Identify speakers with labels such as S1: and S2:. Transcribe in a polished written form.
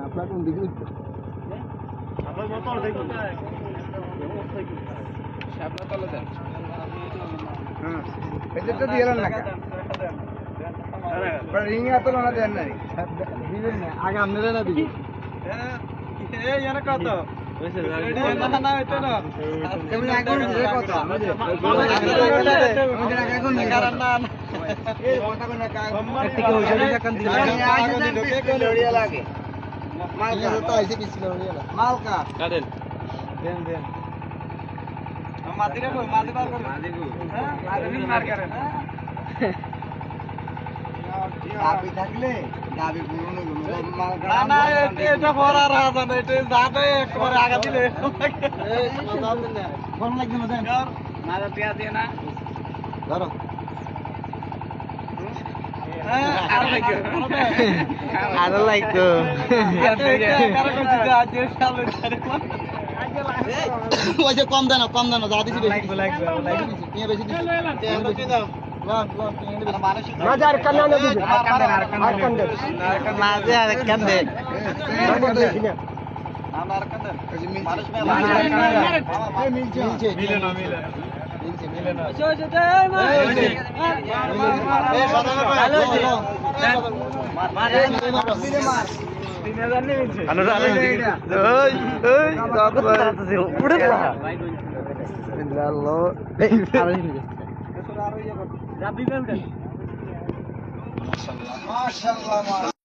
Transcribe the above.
S1: আপনার কোন দিকে আগে আপনারা না দিবি কত দাবি থাকলে দাবি পূরণ না এটা পড়া রাজা না এটা যাবে একবারে আগা দিলে কোন লাগবে না দেন না টিয়া দিয়ে না ধরো আরো লাগতো কম দেন যা দিছি বেশি মাজার কান্না না দিবে আর কান্দে মাজার কান্দে আমার কান্দে মানুষ মিলছে মিলে না মাশাআল্লাহ